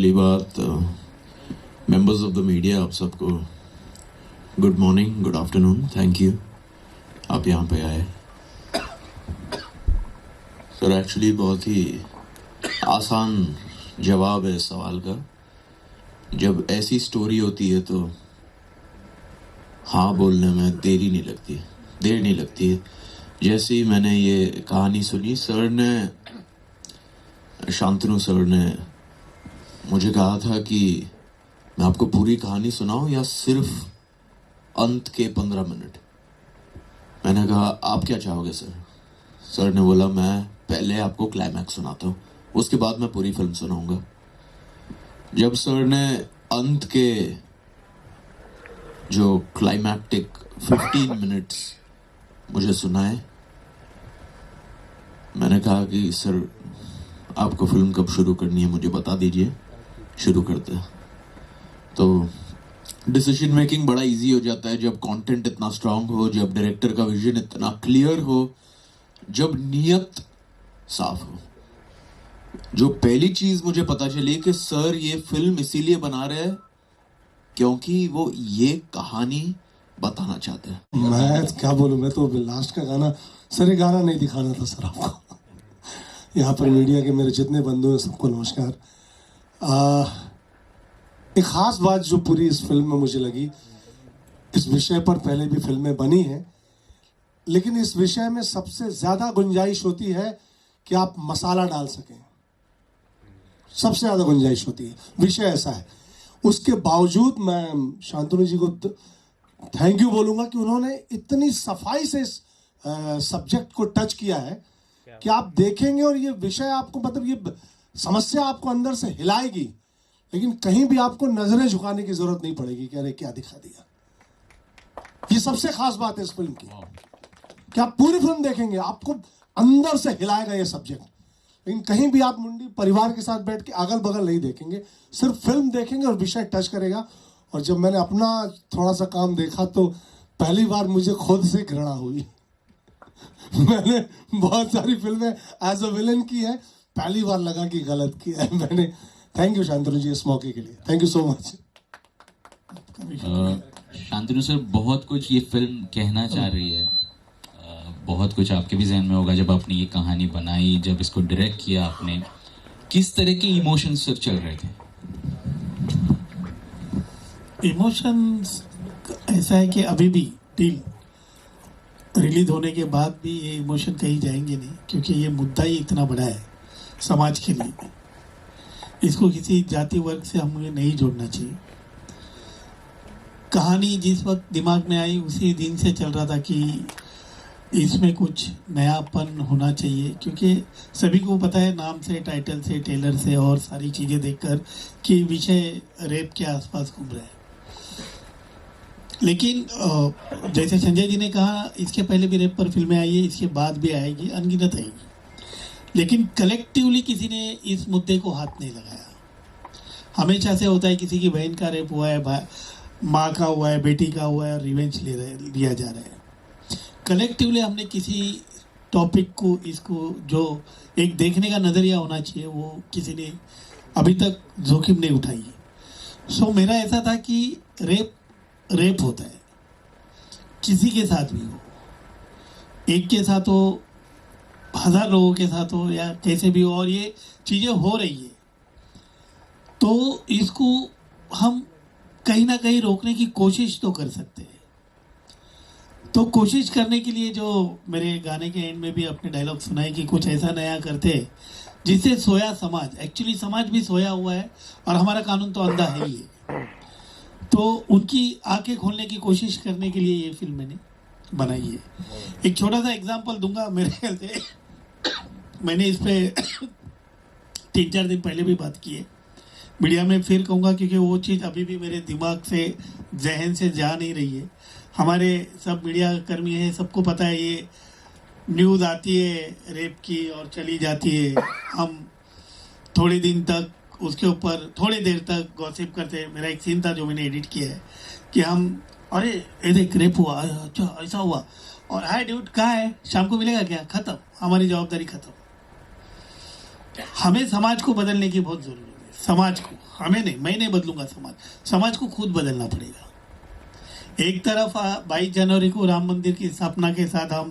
पहली बात members of the media, आप सबको good morning, good afternoon, thank you आप यहाँ पे आए। सर एक्चुअली बहुत ही आसान जवाब है इस सवाल का। जब ऐसी स्टोरी होती है तो हाँ बोलने में देर नहीं लगती है। जैसे ही मैंने ये कहानी सुनी, शांतनु सर ने मुझे कहा था कि मैं आपको पूरी कहानी सुनाऊं या सिर्फ अंत के 15 मिनट। मैंने कहा आप क्या चाहोगे सर? सर ने बोला मैं पहले आपको क्लाइमैक्स सुनाता हूँ, उसके बाद मैं पूरी फिल्म सुनाऊंगा। जब सर ने अंत के जो क्लाइमैक्टिक 15 मिनट्स मुझे सुनाए, मैंने कहा कि सर आपको फिल्म कब शुरू करनी है मुझे बता दीजिए, शुरू करते हैं। तो डिसीजन मेकिंग बड़ा इजी हो जाता है जब कंटेंट इतना स्ट्रांग हो, जब डायरेक्टर का विजन इतना क्लियर हो, जब नियत साफ हो। जो पहली चीज मुझे पता चली कि सर ये फिल्म इसीलिए बना रहे हैं क्योंकि वो ये कहानी बताना चाहते हैं। मैं क्या बोलूं, मैं तो लास्ट का गाना, सर ये गाना नहीं दिखाना था सर आपको। यहाँ पर मीडिया के मेरे जितने बंधु हैं सबको नमस्कार। एक ख़ास बात जो पूरी इस फिल्म में मुझे लगी, इस विषय पर पहले भी फिल्में बनी हैं, लेकिन इस विषय में सबसे ज़्यादा गुंजाइश होती है कि आप मसाला डाल सकें। सबसे ज़्यादा गुंजाइश होती है, विषय ऐसा है। उसके बावजूद मैं शांतनु जी को थैंक यू बोलूँगा कि उन्होंने इतनी सफाई से इस सब्जेक्ट को टच किया है कि आप देखेंगे और ये विषय आपको, मतलब ये समस्या आपको अंदर से हिलाएगी, लेकिन कहीं भी आपको नजरें झुकाने की जरूरत नहीं पड़ेगी कि अरे क्या दिखा दिया। ये सबसे खास बात है इस फिल्म की कि आप पूरी फिल्म देखेंगे आपको अंदर से हिलाएगा ये सब्जेक्ट, लेकिन कहीं भी आप मुंडी परिवार के साथ बैठ के अगल बगल नहीं देखेंगे, सिर्फ फिल्म देखेंगे और विषय टच करेगा। और जब मैंने अपना थोड़ा सा काम देखा तो पहली बार मुझे खुद से घृणा हुई। मैंने बहुत सारी फिल्में एज अ विलन की है, पहली बार लगा कि गलत किया है मैंने। थैंक यू शांतनु जी इस मौके के लिए, thank you so much. Shantanu sir, बहुत कुछ ये फिल्म कहना चाह रही है, बहुत कुछ आपके भी जहन में होगा जब आपने ये कहानी बनाई, जब इसको डायरेक्ट किया आपने, किस तरह के इमोशंस सर चल रहे थे? इमोशंस ऐसा है कि अभी भी टीम रिलीज होने के बाद भी ये इमोशन कहीं जाएंगे नहीं, क्योंकि ये मुद्दा ही इतना बड़ा है समाज के लिए। इसको किसी जाति वर्ग से हमें नहीं जोड़ना चाहिए। कहानी जिस वक्त दिमाग में आई उसी दिन से चल रहा था कि इसमें कुछ नयापन होना चाहिए, क्योंकि सभी को पता है नाम से, टाइटल से, ट्रेलर से और सारी चीज़ें देखकर कि विषय रेप के आसपास घूम रहा है। लेकिन जैसे संजय जी ने कहा, इसके पहले भी रेप पर फिल्में आई है, इसके बाद भी आएगी, अनगिनत आएगी, लेकिन कलेक्टिवली किसी ने इस मुद्दे को हाथ नहीं लगाया। हमेशा से होता है किसी की बहन का रेप हुआ है, माँ का हुआ है, बेटी का हुआ है, और रिवेंज लिया जा रहा है। कलेक्टिवली हमने किसी टॉपिक को, इसको जो एक देखने का नज़रिया होना चाहिए, वो किसी ने अभी तक जोखिम नहीं उठाई है। सो मेरा ऐसा था कि रेप होता है, किसी के साथ भी हो, एक के साथ हो, 1000 लोगों के साथ हो, या कैसे भी हो, और ये चीज़ें हो रही है, तो इसको हम कहीं ना कहीं रोकने की कोशिश तो कर सकते हैं। तो कोशिश करने के लिए जो मेरे गाने के एंड में भी अपने डायलॉग सुनाए कि कुछ ऐसा नया करते जिससे सोया समाज, एक्चुअली समाज भी सोया हुआ है और हमारा कानून तो अंधा है ही है, तो उनकी आंखें खोलने की कोशिश करने के लिए ये फिल्म मैंने बनाई है। एक छोटा सा एग्जांपल दूंगा। मेरे ख्याल से मैंने इस पर 3-4 दिन पहले भी बात की है, मीडिया में फिर कहूँगा, क्योंकि वो चीज़ अभी भी मेरे दिमाग से, जहन से जा नहीं रही है। हमारे सब मीडिया कर्मी हैं, सबको पता है ये न्यूज़ आती है रेप की और चली जाती है, हम थोड़े दिन तक उसके ऊपर थोड़ी देर तक गॉसिप करते हैं। मेरा एक सीन था जो मैंने एडिट किया है कि हम, अरे ये देख रेप हुआ, अच्छा ऐसा हुआ, और हाय ड्यूड कहाँ है, शाम को मिलेगा क्या, खत्म, हमारी जवाबदारी खत्म। हमें समाज को बदलने की बहुत ज़रूरत है। समाज को, हमें नहीं, मैं नहीं बदलूंगा समाज को खुद बदलना पड़ेगा। एक तरफ 22 जनवरी को राम मंदिर की स्थापना के साथ हम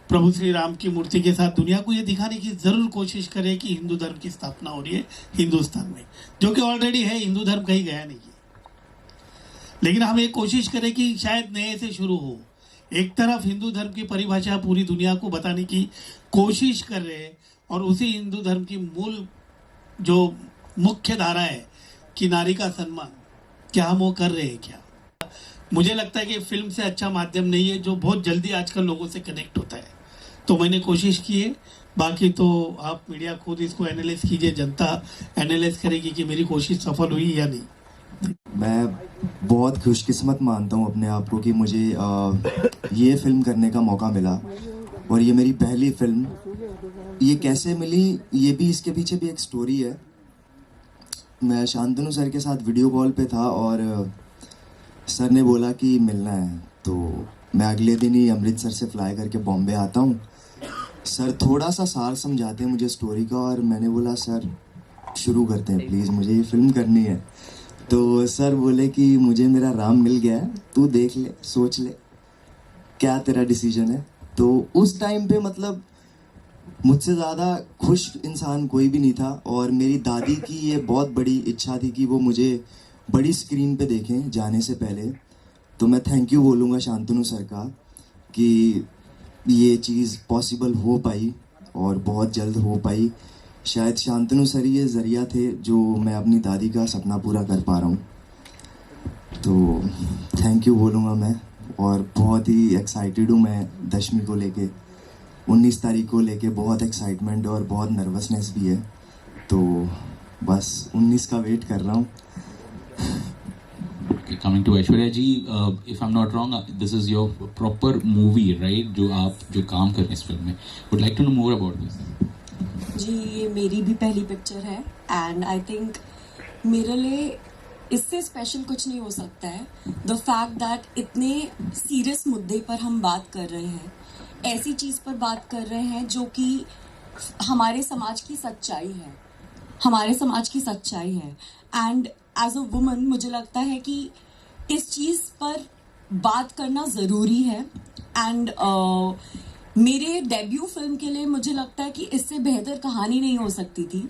प्रभु श्री राम की मूर्ति के साथ दुनिया को ये दिखाने की जरूर कोशिश करें कि हिंदू धर्म की स्थापना हो रही है हिंदुस्तान में, जो कि ऑलरेडी है, हिंदू धर्म कहीं गया नहीं है। लेकिन हम ये कोशिश करें कि शायद नए से शुरू हो। एक तरफ हिंदू धर्म की परिभाषा पूरी दुनिया को बताने की कोशिश कर रहे हैं, और उसी हिंदू धर्म की मूल जो मुख्य धारा है कि नारी का सम्मान, क्या हम वो कर रहे हैं क्या? मुझे लगता है कि फिल्म से अच्छा माध्यम नहीं है जो बहुत जल्दी आजकल लोगों से कनेक्ट होता है। तो मैंने कोशिश की है, बाकी तो आप मीडिया खुद इसको एनालाइज कीजिए, जनता एनालाइज करेगी कि मेरी कोशिश सफल हुई या नहीं। मैं बहुत खुशकिस्मत मानता हूँ अपने आप को कि मुझे ये फिल्म करने का मौका मिला, और ये मेरी पहली फिल्म। ये कैसे मिली, ये भी, इसके पीछे भी एक स्टोरी है। मैं शांतनु सर के साथ वीडियो कॉल पे था और सर ने बोला कि मिलना है, तो मैं अगले दिन ही अमृतसर से फ्लाई करके बॉम्बे आता हूँ। सर थोड़ा सा सार समझाते हैं मुझे स्टोरी का, और मैंने बोला सर शुरू करते हैं प्लीज़, मुझे ये फिल्म करनी है। तो सर बोले कि मुझे मेरा राम मिल गया है, तू देख ले, सोच ले क्या तेरा डिसीजन है। तो उस टाइम पे मतलब मुझसे ज़्यादा खुश इंसान कोई भी नहीं था, और मेरी दादी की ये बहुत बड़ी इच्छा थी कि वो मुझे बड़ी स्क्रीन पे देखें जाने से पहले। तो मैं थैंक यू बोलूँगा शांतनु सर का कि ये चीज़ पॉसिबल हो पाई और बहुत जल्द हो पाई। शायद शांतनु सर ये ज़रिया थे जो मैं अपनी दादी का सपना पूरा कर पा रहा हूँ। तो थैंक यू बोलूँगा मैं, और बहुत ही एक्साइटेड हूँ मैं 10वीं को लेके, 19 तारीख को लेके बहुत एक्साइटमेंट और बहुत नर्वसनेस भी है। तो बस 19 का वेट कर रहा हूँ। Coming to Aishwarya ji, if I'm not wrong, this is your proper movie, right? जो आप जो काम कर रहे हैं इस फिल्म में, would like to know more about this. जी, ये मेरी भी पहली पिक्चर है, एंड आई थिंक मेरे लिए इससे स्पेशल कुछ नहीं हो सकता है। द फैक्ट दैट इतने सीरियस मुद्दे पर हम बात कर रहे हैं, ऐसी चीज़ पर बात कर रहे हैं जो कि हमारे समाज की सच्चाई है, हमारे समाज की सच्चाई है। एंड एज अ वुमन मुझे लगता है कि इस चीज़ पर बात करना ज़रूरी है। एंड मेरे डेब्यू फिल्म के लिए मुझे लगता है कि इससे बेहतर कहानी नहीं हो सकती थी।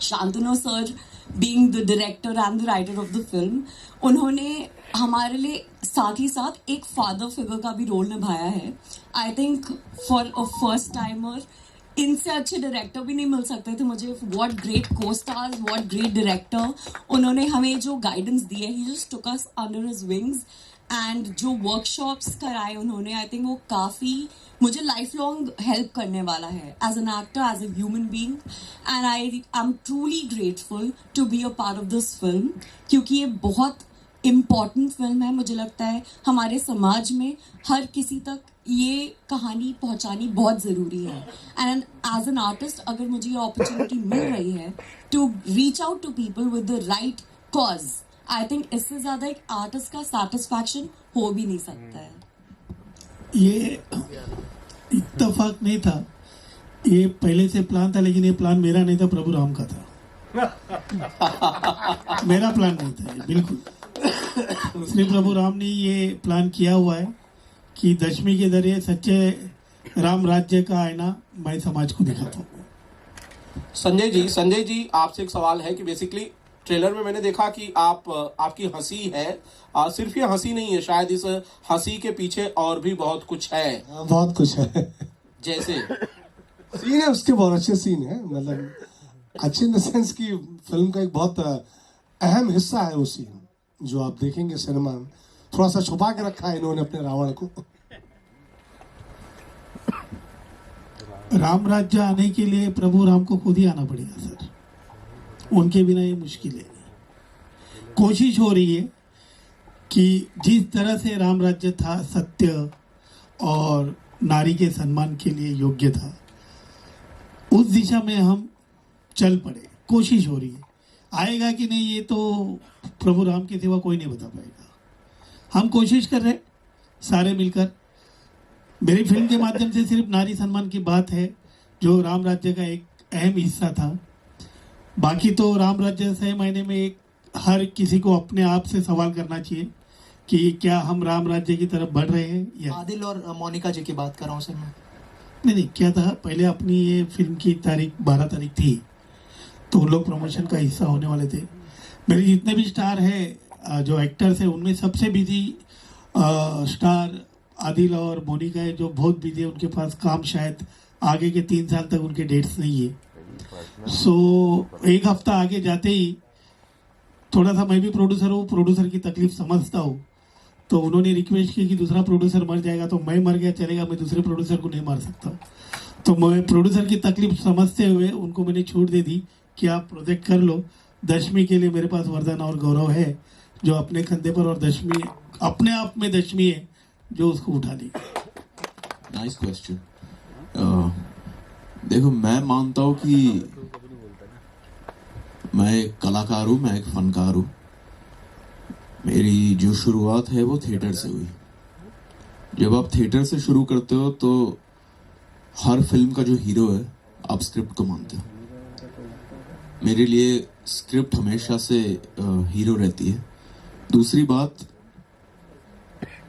Shantanu sir being the director and the writer of the film, उन्होंने हमारे लिए साथ ही साथ एक फादर फिगर का भी रोल निभाया है। I think for a first timer इनसे अच्छे डायरेक्टर भी नहीं मिल सकते थे मुझे। What great costars, what great director. उन्होंने हमें जो गाइडेंस दी है, he just took us under his wings, and जो वर्कशॉप्स कराए उन्होंने, आई थिंक वो काफ़ी मुझे लाइफ लॉन्ग हेल्प करने वाला है as an actor, as a human being. And I am truly grateful to be a part of this film, क्योंकि ये बहुत इम्पॉर्टेंट फिल्म है। मुझे लगता है हमारे समाज में हर किसी तक ये कहानी पहुंचानी बहुत ज़रूरी है। एंड एज एन आर्टिस्ट अगर मुझे ये अपॉर्चुनिटी मिल रही है to reach out to people with the right cause, I think इससे ज़्यादा एक आर्टिस्ट का सेटिस्फैक्शन हो भी नहीं सकता है। ये इत्तेफाक नहीं था, ये पहले से प्लान था, लेकिन ये प्लान मेरा नहीं था, प्रभु राम का था। मेरा प्लान नहीं था ये, बिल्कुल। श्री प्रभु राम ने ये प्लान किया हुआ है कि 10वीं के जरिए सच्चे राम राज्य का आईना मैं समाज को दिखाता हूँ। संजय जी आपसे एक सवाल है कि बेसिकली ट्रेलर में मैंने देखा कि आपकी हंसी है, सिर्फ ये हंसी नहीं है, शायद इस हंसी के पीछे और भी बहुत कुछ है। बहुत कुछ है। जैसे सीन है उसके, बहुत अच्छे सीन है, मतलब अच्छे इन द सेंस की फिल्म का एक बहुत अहम हिस्सा है वो सीन, जो आप देखेंगे सिनेमा में। थोड़ा सा छुपा के रखा है इन्होंने अपने रावण को। राम राज्य आने के लिए प्रभु राम को खुद ही आना पड़ेगा सर, उनके बिना ये मुश्किल है। कोशिश हो रही है कि जिस तरह से राम राज्य था, सत्य और नारी के सम्मान के लिए योग्य था, उस दिशा में हम चल पड़े। कोशिश हो रही है, आएगा कि नहीं ये तो प्रभु राम के सिवा कोई नहीं बता पाएगा। हम कोशिश कर रहे सारे मिलकर। मेरी फिल्म के माध्यम से सिर्फ नारी सम्मान की बात है, जो राम राज्य का एक अहम हिस्सा था। बाकी तो राम राज्य सही मायने में एक हर किसी को अपने आप से सवाल करना चाहिए कि क्या हम राम राज्य की तरफ बढ़ रहे हैं या आदिल और मोनिका जी की बात कर रहा हूँ सर मैं। नहीं, क्या था, पहले अपनी ये फिल्म की तारीख 12 तारीख थी, तो उन लोग प्रमोशन का हिस्सा होने वाले थे। मेरे जितने भी स्टार हैं जो एक्टर्स हैं उनमें सबसे बिजी स्टार आदिल और मोनिका है, जो बहुत बिजी है। उनके पास काम शायद आगे के 3 साल तक उनके डेट्स नहीं है। सो एक हफ्ता आगे जाते ही थोड़ा सा मैं भी प्रोड्यूसर हूँ, प्रोड्यूसर की तकलीफ समझता हूँ, तो उन्होंने रिक्वेस्ट की कि दूसरा प्रोड्यूसर मर जाएगा तो मैं मर गया चलेगा, मैं दूसरे प्रोड्यूसर को नहीं मार सकता। तो मैं प्रोड्यूसर की तकलीफ समझते हुए उनको मैंने छूट दे दी कि आप प्रोजेक्ट कर लो। दशमी के लिए मेरे पास वरदान और गौरव है जो अपने कंधे पर, और दशमी अपने आप में दशमी है जो उसको उठा ली। Nice question. देखो, मैं मानता हूँ कि मैं एक कलाकार हूँ, मैं एक फनकार हूँ। मेरी जो शुरुआत है वो थिएटर से हुई। जब आप थिएटर से शुरू करते हो तो हर फिल्म का जो हीरो है आप स्क्रिप्ट को मानते हो। मेरे लिए स्क्रिप्ट हमेशा से हीरो रहती है। दूसरी बात,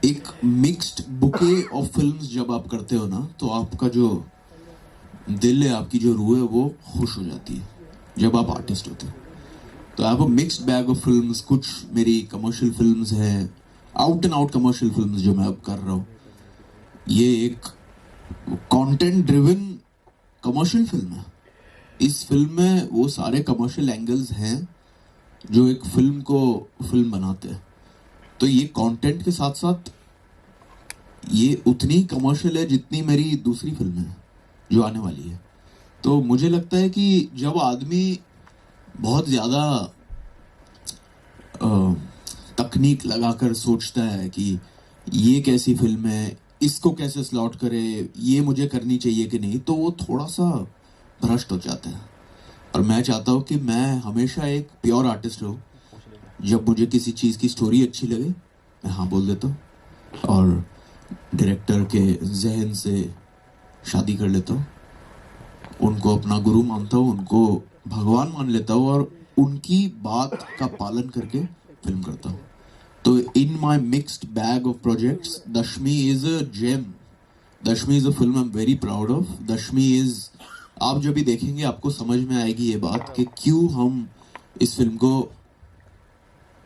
एक मिक्स्ड बुके ऑफ फिल्म्स जब आप करते हो ना, तो आपका जो दिल है, आपकी जो रूह है, वो खुश हो जाती है जब आप आर्टिस्ट होते हो। तो I have a mixed bag of films. कुछ मेरी कमर्शियल फिल्म्स हैं, out and out commercial films जो मैं अब कर रहा हूँ। ये एक कंटेंट ड्रिवन कमर्शियल फिल्म है। इस फिल्म में वो सारे कमर्शियल एंगल्स हैं जो एक फिल्म को फिल्म बनाते हैं। तो ये कंटेंट के साथ साथ ये उतनी कमर्शियल है जितनी मेरी दूसरी फिल्म है जो आने वाली है। तो मुझे लगता है कि जब आदमी बहुत ज़्यादा तकनीक लगाकर सोचता है कि ये कैसी फिल्म है, इसको कैसे स्लॉट करे, ये मुझे करनी चाहिए कि नहीं, तो वो थोड़ा सा भ्रष्ट हो जाता है। और मैं चाहता हूँ कि मैं हमेशा एक प्योर आर्टिस्ट हूँ। जब मुझे किसी चीज़ की स्टोरी अच्छी लगे मैं हाँ बोल देता हूँ, और डायरेक्टर के जहन से शादी कर लेता हूँ। उनको अपना गुरु मानता हूँ, उनको भगवान मान लेता हूँ, और उनकी बात का पालन करके फिल्म करता हूँ। तो in my mixed bag of projects, Dashmi is a gem. Dashmi is a film I am very proud of. Dashmi is, आप जब भी देखेंगे आपको समझ में आएगी ये बात कि क्यों हम इस फिल्म को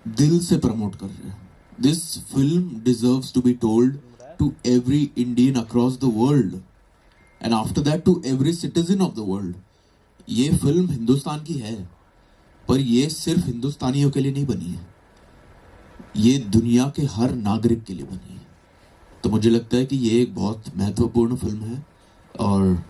दिल से प्रमोट कर रहे हैं। This film deserves to be told to every Indian across the world, and after that to every citizen of the world. ये फिल्म हिंदुस्तान की है, पर ये सिर्फ हिंदुस्तानियों के लिए नहीं बनी है, ये दुनिया के हर नागरिक के लिए बनी है। तो मुझे लगता है कि ये एक बहुत महत्वपूर्ण फिल्म है, और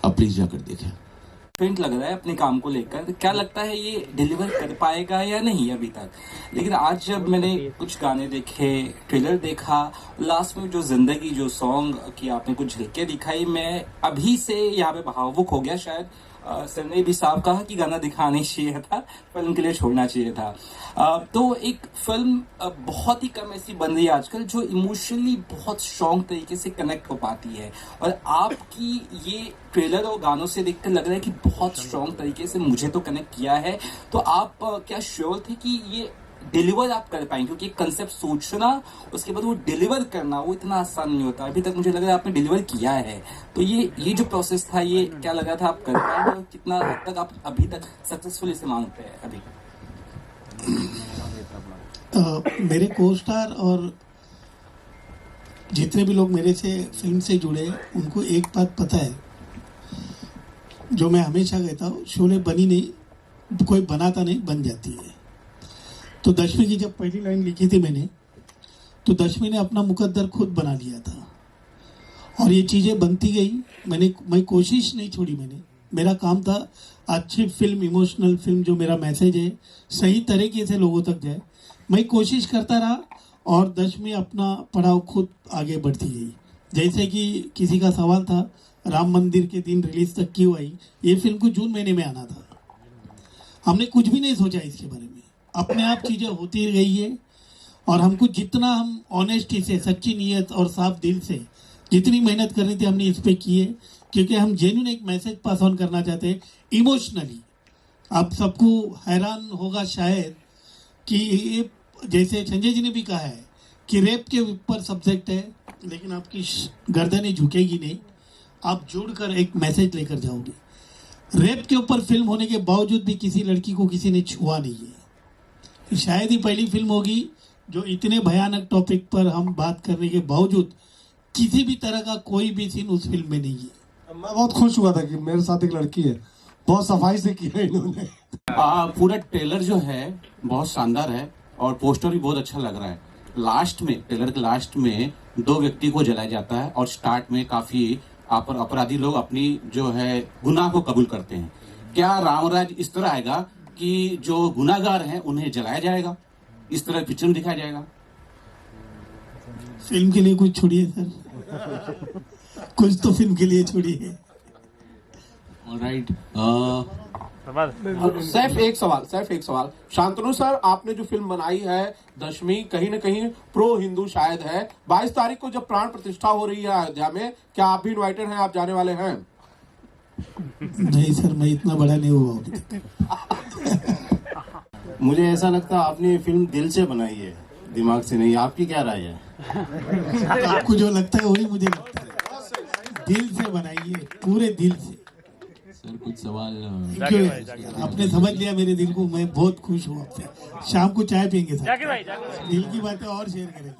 आप प्लीज जाकर देखें। कॉन्फिडेंट लग रहा है अपने काम को लेकर। क्या लगता है ये डिलीवर कर पाएगा या नहीं अभी तक? लेकिन आज जब मैंने कुछ गाने देखे, ट्रेलर देखा, लास्ट में जो जिंदगी जो सॉन्ग की आपने कुछ झलके दिखाई, मैं अभी से यहाँ पे भावुक हो गया। शायद सर ने भी साफ कहा कि गाना दिखाना चाहिए था, फिल्म के लिए छोड़ना चाहिए था। तो एक फिल्म बहुत ही कम ऐसी बन रही है आजकल जो इमोशनली बहुत स्ट्रॉन्ग तरीके से कनेक्ट हो पाती है, और आपकी ये ट्रेलर और गानों से देखकर लग रहा है कि बहुत स्ट्रॉन्ग तरीके से मुझे तो कनेक्ट किया है। तो आप क्या श्योर थे कि ये डिलीवर आप कर पाएंगे? क्योंकि कंसेप्ट सोचना, उसके बाद वो डिलीवर करना, वो इतना आसान नहीं होता। अभी तक मुझे लग रहा है आपने डिलीवर किया है। तो ये जो प्रोसेस था, ये क्या लगा था आप कर पाएंगे, और कितना हद तक आप अभी तक सक्सेसफुल इसे मानते हैं अभी? मेरे को स्टार और जितने भी लोग मेरे से फिल्म से जुड़े उनको एक बात पता है, जो मैं हमेशा कहता हूँ, शोले बनी नहीं, कोई बनाता नहीं, बन जाती है। तो दशमी की जब पहली लाइन लिखी थी मैंने, तो दशमी ने अपना मुकद्दर खुद बना लिया था, और ये चीज़ें बनती गई। मैं कोशिश नहीं छोड़ी। मेरा काम था अच्छी फिल्म, इमोशनल फिल्म, जो मेरा मैसेज है सही तरीके से लोगों तक जाए। मैं कोशिश करता रहा, और दशमी अपना पड़ाव खुद आगे बढ़ती गई। जैसे कि किसी का सवाल था, राम मंदिर के दिन रिलीज तक क्यों आई? ये फिल्म को जून महीने में आना था। हमने कुछ भी नहीं सोचा इसके बारे में, अपने आप चीज़ें होती गई है। और हमको जितना हम ऑनेस्टी से, सच्ची नीयत और साफ दिल से जितनी मेहनत करनी थी हमने इस पे की है, क्योंकि हम जेन्युइन एक मैसेज पास ऑन करना चाहते हैं इमोशनली। आप सबको हैरान होगा शायद कि ये जैसे संजय जी ने भी कहा है कि रेप के ऊपर सब्जेक्ट है, लेकिन आपकी गर्दनें झुकेगी नहीं, आप जुड़कर एक मैसेज लेकर जाओगे। रेप के ऊपर फिल्म होने के बावजूद भी किसी लड़की को किसी ने छुआ नहीं है। शायद ही पहली फिल्म होगी जो इतने भयानक टॉपिक पर हम बात करने के बावजूद किसी भी तरह का कोई भी सीन उस फिल्म में नहीं है। मैं बहुत खुश हुआ था कि मेरे साथ एक लड़की है, बहुत सफाई से किया इन्होंने। पूरा ट्रेलर जो है बहुत शानदार है और पोस्टर भी बहुत अच्छा लग रहा है। लास्ट में, ट्रेलर के लास्ट में 2 व्यक्ति को जलाया जाता है और स्टार्ट में काफी अपराधी लोग अपनी जो है गुनाह को कबूल करते हैं। क्या रामराज इस तरह आएगा कि जो गुनाहगार हैं उन्हें जलाया जाएगा, इस तरह पिक्चर में दिखाया जाएगा? फिल्म के लिए कुछ छोड़िए सर, कुछ तो फिल्म के लिए छोड़िए। ऑलराइट, सिर्फ एक सवाल शांतनु सर, आपने जो फिल्म बनाई है दशमी, कहीं न कहीं प्रो हिंदू शायद है। 22 तारीख को जब प्राण प्रतिष्ठा हो रही है अयोध्या में, क्या आप भी इनवाइटेड हैं, आप जाने वाले हैं? नहीं सर, मैं इतना बड़ा नहीं हुआ अभी तक। मुझे ऐसा लगता है आपने ये फिल्म दिल से बनाई है, दिमाग से नहीं। आपकी क्या राय है? आपको जो लगता है वही मुझे लगता है। दिल से बनाइए, पूरे दिल से। सर कुछ सवाल क्यों? आपने समझ लिया मेरे दिल को, मैं बहुत खुश हूँ आपसे। शाम को चाय पियेंगे सर, दिल की बातें और शेयर करेंगे।